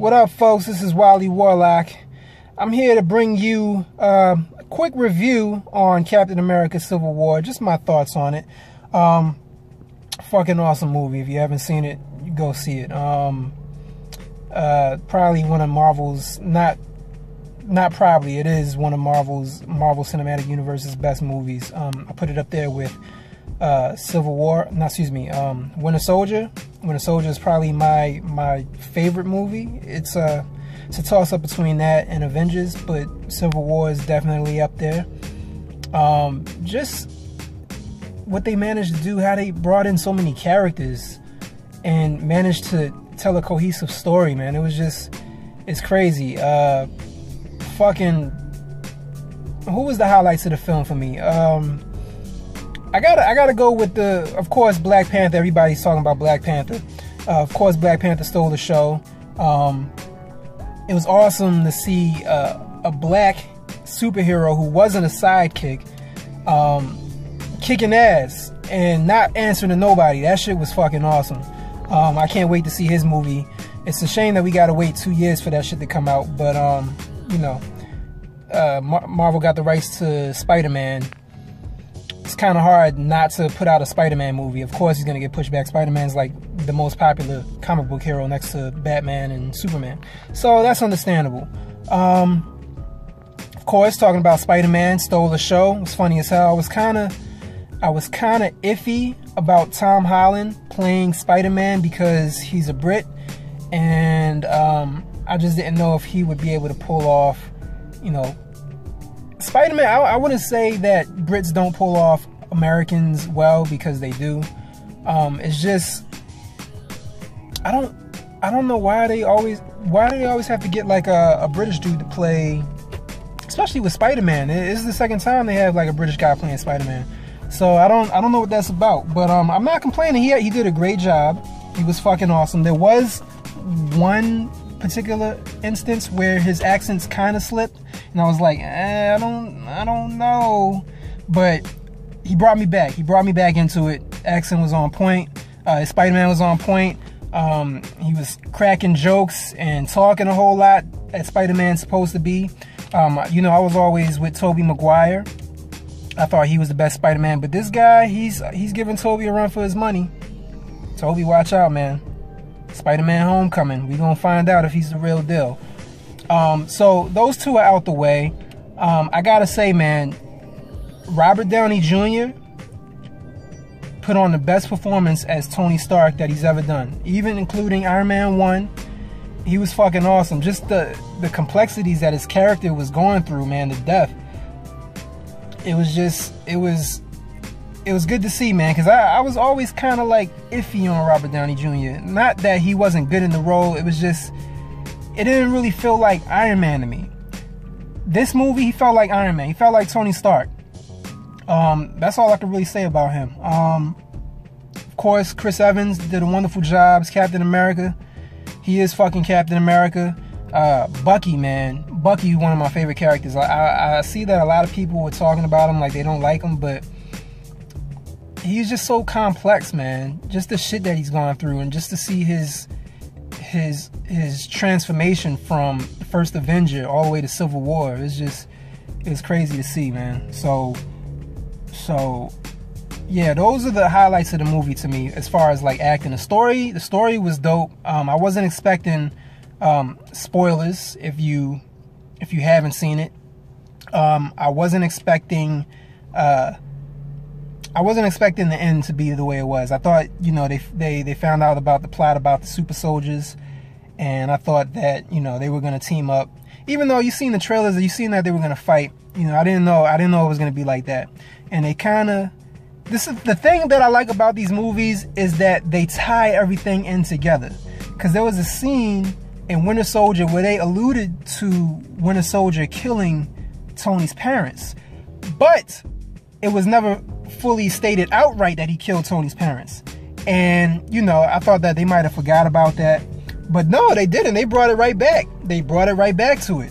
What up, folks? This is Wally Warlock. I'm here to bring you a quick review on Captain America Civil War. Just my thoughts on it. Fucking awesome movie. If you haven't seen it, you go see it. Probably one of Marvel's, not probably, it is one of Marvel Cinematic Universe's best movies. I put it up there with Civil War, Winter Soldier. Winter Soldier is probably my favorite movie. It's a toss-up between that and Avengers, but Civil War is definitely up there. Just what they managed to do, how they brought in so many characters and managed to tell a cohesive story, man. It's crazy. Fucking, who was the highlights of the film for me? I gotta go with of course, Black Panther. Everybody's talking about Black Panther. Of course, Black Panther stole the show. It was awesome to see a black superhero who wasn't a sidekick kicking ass and not answering to nobody. That shit was fucking awesome. I can't wait to see his movie. It's a shame that we gotta wait 2 years for that shit to come out, but you know, Marvel got the rights to Spider-Man. It's kind of hard not to put out a Spider-Man movie. Of course he's gonna get pushed back. Spider-Man's like the most popular comic book hero next to Batman and Superman, so that's understandable. Of course, talking about Spider-Man stole the show. It was funny as hell. I was kind of iffy about Tom Holland playing Spider-Man because he's a Brit, and I just didn't know if he would be able to pull off, you know, Spider-Man. I wouldn't say that Brits don't pull off Americans well, because they do. It's just, I don't know why do they always have to get like a British dude to play, especially with Spider-Man. It's the second time they have like a British guy playing Spider-Man. So I don't know what that's about, but I'm not complaining. He did a great job. He was fucking awesome. There was one particular instance where his accents kind of slipped, and I was like, I don't know, but he brought me back. He brought me back into it. Accent was on point. Spider-Man was on point. He was cracking jokes and talking a whole lot as Spider-Man's supposed to be. You know, I was always with Tobey Maguire. I thought he was the best Spider-Man, but this guy, he's giving Tobey a run for his money. Tobey, watch out, man. Spider-Man Homecoming. We're gonna find out if he's the real deal. So those two are out the way. I gotta say, man, Robert Downey Jr. put on the best performance as Tony Stark that he's ever done, even including Iron Man 1. He was fucking awesome. Just the complexities that his character was going through, man, the death. It was good to see, man, because I was always kind of like iffy on Robert Downey Jr. Not that he wasn't good in the role, it was just, it didn't really feel like Iron Man to me. This movie, he felt like Iron Man. He felt like Tony Stark. That's all I can really say about him. Of course, Chris Evans did a wonderful job as Captain America. He is fucking Captain America. Bucky, man. Bucky is one of my favorite characters. I see that a lot of people were talking about him like they don't like him, but he's just so complex, man. Just the shit that he's gone through, and just to see his transformation from the first Avenger all the way to Civil War, it's crazy to see, man. So yeah, those are the highlights of the movie to me as far as like acting. The story was dope. I wasn't expecting spoilers if you haven't seen it. I wasn't expecting the end to be the way it was. I thought, you know, they found out about the plot about the super soldiers, and I thought that, you know, they were gonna team up. Even though you seen the trailers, you seen that they were gonna fight. You know, I didn't know it was gonna be like that. And they this is the thing that I like about these movies, is that they tie everything in together. Because there was a scene in Winter Soldier where they alluded to Winter Soldier killing Tony's parents, but it was never fully stated outright that he killed Tony's parents. And, you know, I thought that they might have forgot about that, but no, they didn't. They brought it right back. They brought it right back to it.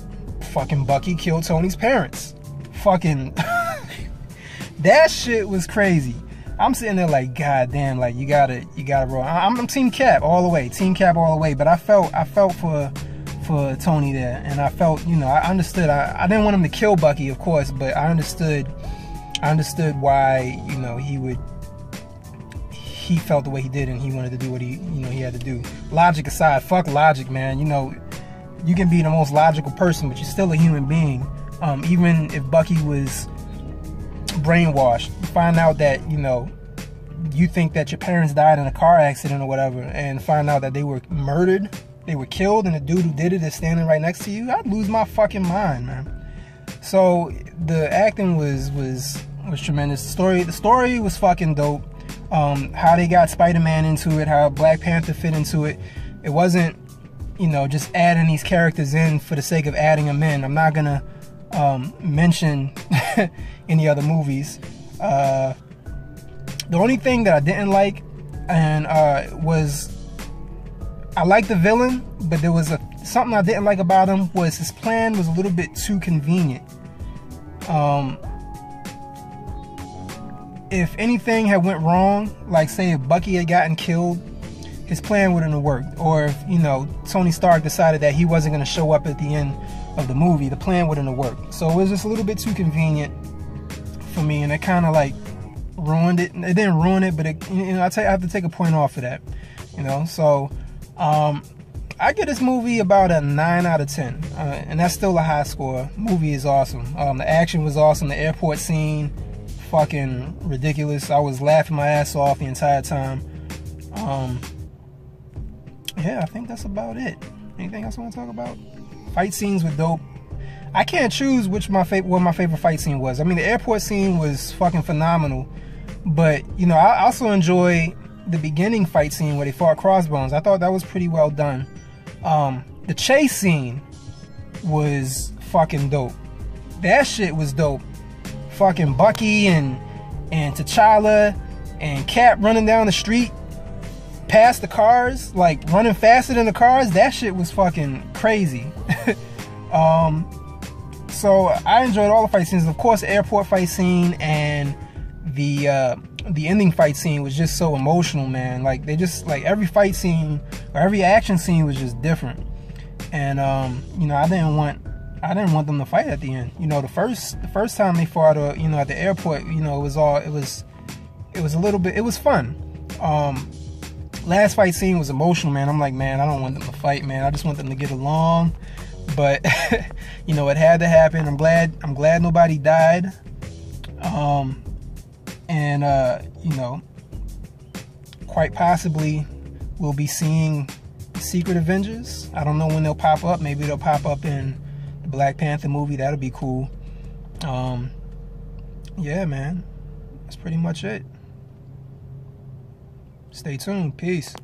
Fucking Bucky killed Tony's parents. Fucking that shit was crazy. I'm sitting there like, God damn, like you gotta roll. I'm Team Cap all the way, Team Cap all the way. But I felt for for Tony there, and I felt, you know, I understood. I didn't want him to kill Bucky, of course, but I understood why, you know, he felt the way he did, and he wanted to do what he had to do. Logic aside, fuck logic, man. You know, you can be the most logical person, but you're still a human being. Even if Bucky was brainwashed, you find out that, you know, you think that your parents died in a car accident or whatever, and find out that they were murdered, they were killed, and the dude who did it is standing right next to you, I'd lose my fucking mind, man. So the acting was tremendous. The story was fucking dope. How they got Spider-Man into it, how Black Panther fit into it. It wasn't, you know, just adding these characters in for the sake of adding them in. I'm not gonna mention any other movies. The only thing that I didn't like was, I liked the villain, but there was something I didn't like about him, was his plan was a little bit too convenient. If anything had went wrong, like say if Bucky had gotten killed, his plan wouldn't have worked. Or if, you know, Tony Stark decided that he wasn't going to show up at the end of the movie, the plan wouldn't have worked. So it was just a little bit too convenient for me, and it kind of like ruined it. It didn't ruin it, but it, you know, I have to take a point off of that, you know. So I give this movie about a 9 out of 10, and that's still a high score. Movie is awesome. The action was awesome. The airport scene, fucking ridiculous. I was laughing my ass off the entire time. Yeah, I think that's about it. Anything else I want to talk about? Fight scenes were dope. I can't choose what my favorite fight scene was. I mean, the airport scene was fucking phenomenal, but you know, I also enjoy the beginning fight scene where they fought Crossbones. I thought that was pretty well done. The chase scene was fucking dope. That shit was dope. Fucking Bucky and T'Challa and Cap running down the street past the cars, like running faster than the cars. That shit was fucking crazy. So I enjoyed all the fight scenes. Of course, the airport fight scene and the ending fight scene was just so emotional, man. Like they just, like every fight scene or every action scene was just different. And you know, I didn't want them to fight at the end. You know, the first time they fought, you know, at the airport, you know, it was fun. Last fight scene was emotional, man. I'm like, man, I don't want them to fight, man. I just want them to get along. But you know, it had to happen. I'm glad nobody died. And you know, quite possibly we'll be seeing Secret Avengers. I don't know when they'll pop up. Maybe they'll pop up in the Black Panther movie. That'll be cool. Yeah, man, that's pretty much it. Stay tuned. Peace.